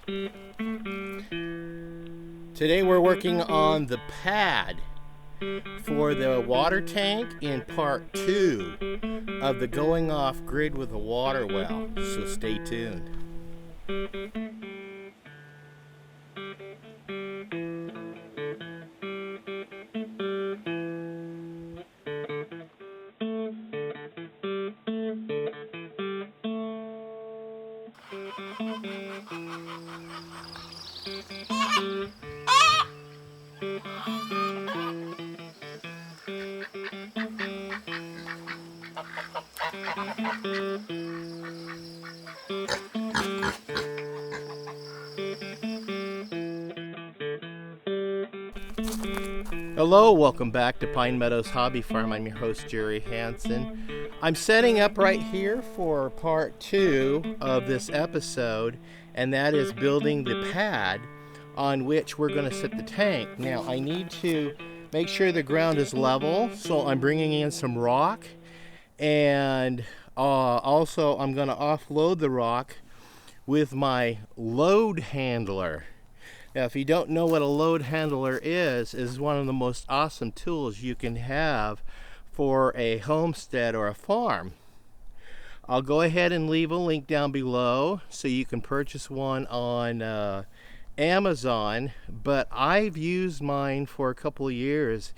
Today we're working on the pad for the water tank in part 2 of the going off grid with a water well, so stay tuned. Hello, welcome back to Pine Meadows Hobby Farm. I'm your host, Jerry Hansen. I'm setting up right here for part 2 of this episode, and that is building the pad on which we're going to set the tank. Now, I need to make sure the ground is level, so I'm bringing in some rock, and also I'm going to offload the rock with my load handler. Now, if you don't know what a load handler is one of the most awesome tools you can have for a homestead or a farm. I'll go ahead and leave a link down below so you can purchase one on Amazon, but I've used mine for a couple of years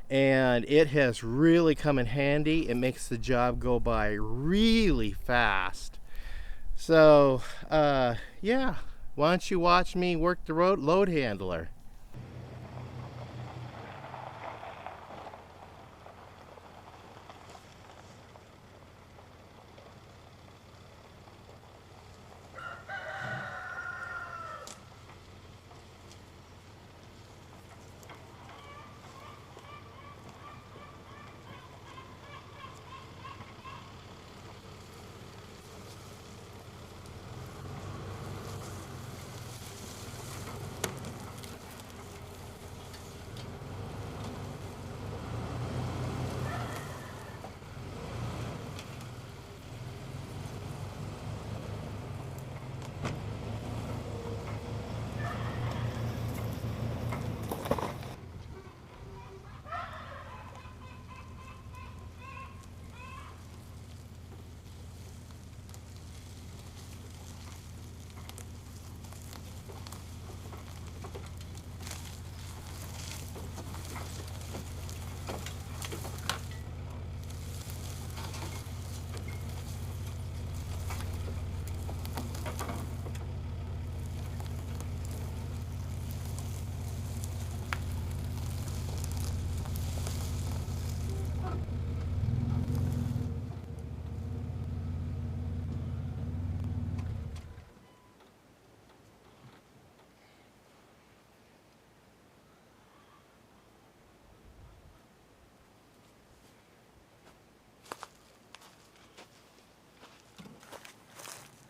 and it has really come in handy. It makes the job go by really fast. So, yeah. Why don't you watch me work the load handler?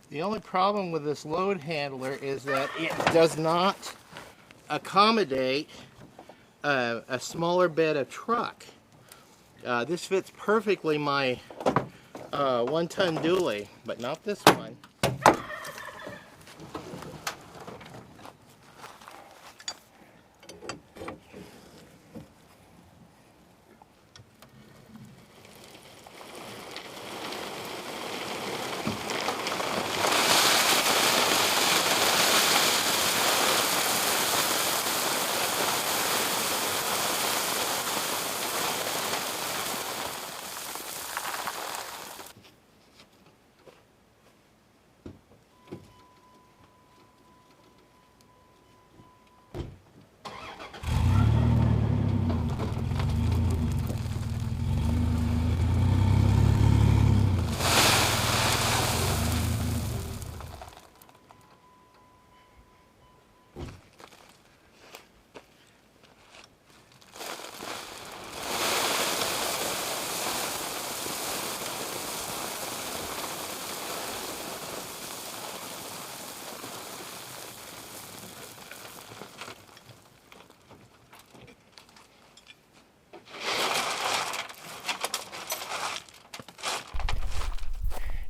The only problem with this load handler is that it does not accommodate a smaller bed of truck. This fits perfectly my 1-ton dually, but not this one.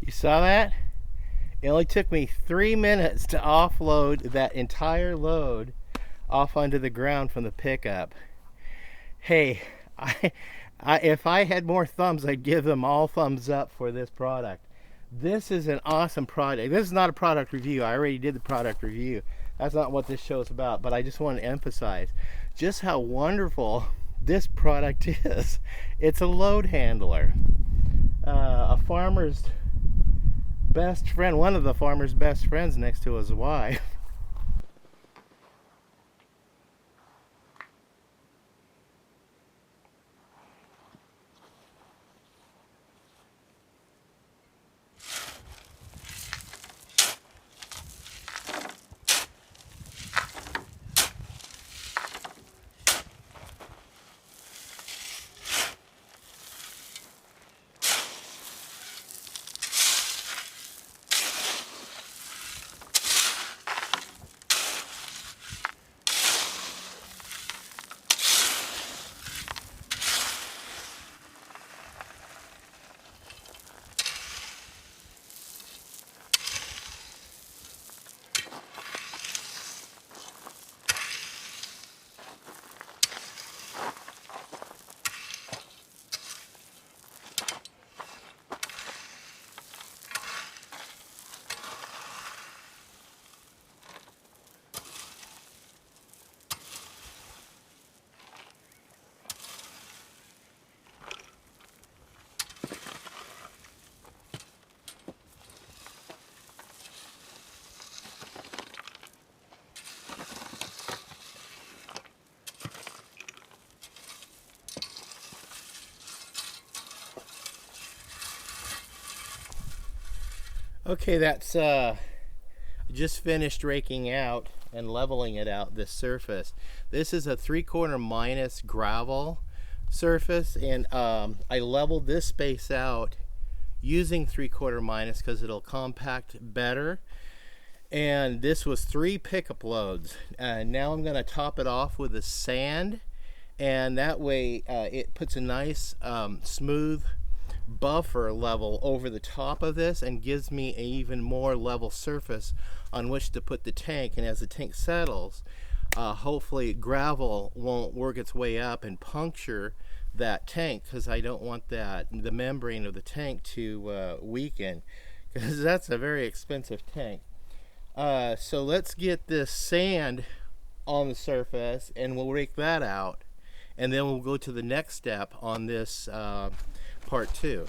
Saw that? It only took me 3 minutes to offload that entire load off onto the ground from the pickup. Hey, if I had more thumbs, I'd give them all thumbs up for this product. This is an awesome product. This is not a product review. I already did the product review. That's not what this show is about, but I just want to emphasize just how wonderful this product is. It's a load handler. A farmer's best friend, one of the farmer's best friends next to his wife. Okay, that's just finished raking out and leveling it out, this surface. This is a 3/4 minus gravel surface, and I leveled this space out using 3/4 minus because it'll compact better. And this was 3 pickup loads. Now I'm going to top it off with the sand, and that way it puts a nice smooth buffer level over the top of this and gives me an even more level surface on which to put the tank. And as the tank settles, hopefully gravel won't work its way up and puncture that tank, because I don't want the membrane of the tank to weaken, because that's a very expensive tank. So let's get this sand on the surface and we'll rake that out, and then we'll go to the next step on this part 2.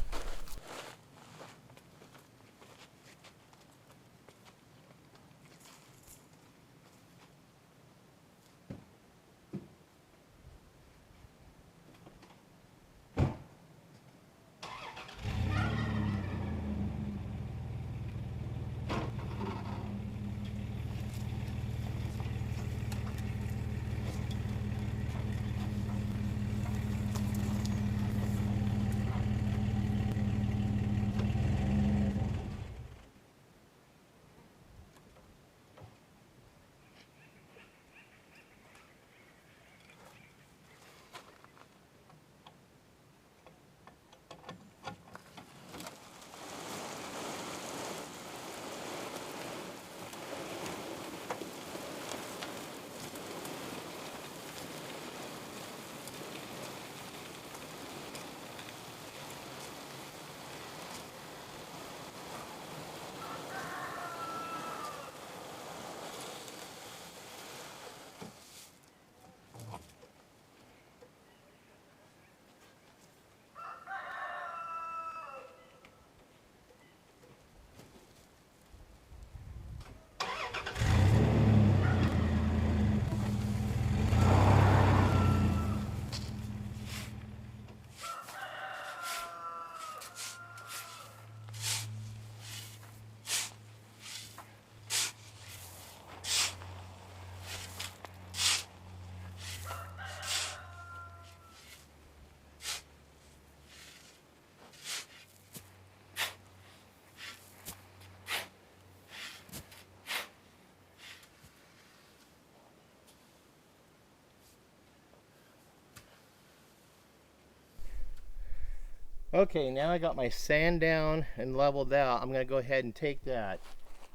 Okay, now I got my sand down and leveled out. I'm going to go ahead and take that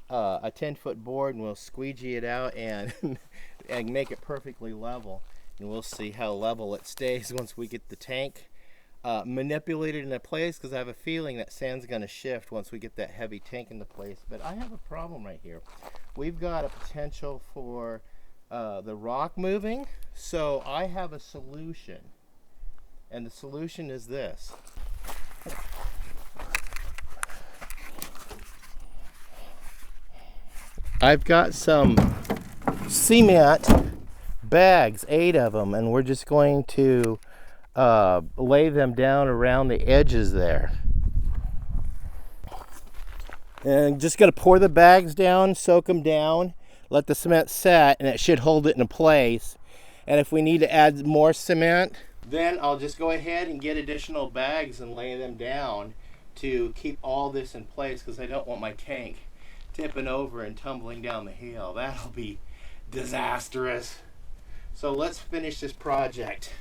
a 10-foot board, and we'll squeegee it out and and make it perfectly level. And we'll see how level it stays once we get the tank manipulated into place, because I have a feeling that sand's going to shift once we get that heavy tank into place. But I have a problem right here. We've got a potential for the rock moving, so I have a solution. And the solution is this. I've got some cement bags, 8 of them, and we're just going to lay them down around the edges there. And just going to pour the bags down, soak them down, let the cement set, and it should hold it in place. And if we need to add more cement, then I'll just go ahead and get additional bags and lay them down to keep all this in place, because I don't want my tank tipping over and tumbling down the hill. That'll be disastrous. So let's finish this project.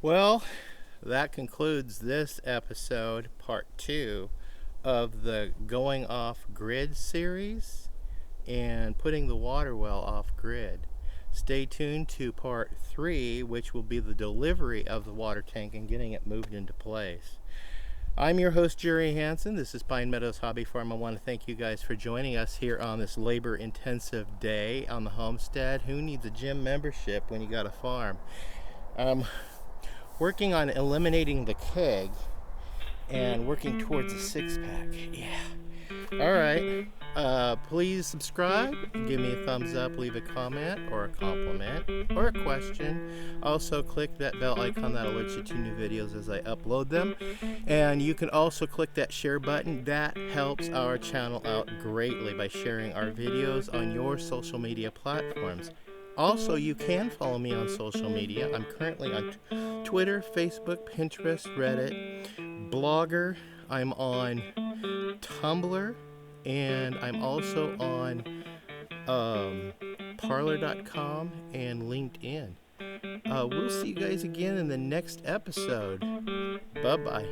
Well, that concludes this episode, part 2 of the Going Off Grid series and putting the water well off grid. Stay tuned to part 3, which will be the delivery of the water tank and getting it moved into place. I'm your host, Jerry Hansen. This is Pine Meadows Hobby Farm. I want to thank you guys for joining us here on this labor-intensive day on the homestead. Who needs a gym membership when you got a farm? Working on eliminating the keg and working towards a 6-pack. Yeah. All right. Please subscribe, give me a thumbs up, leave a comment or a compliment or a question. Also click that bell icon that alerts you to new videos as I upload them. And you can also click that share button. That helps our channel out greatly by sharing our videos on your social media platforms. Also, you can follow me on social media. I'm currently on Twitter, Facebook, Pinterest, Reddit, Blogger. I'm on Tumblr, and I'm also on Parlor.com and LinkedIn. We'll see you guys again in the next episode. Bye-bye.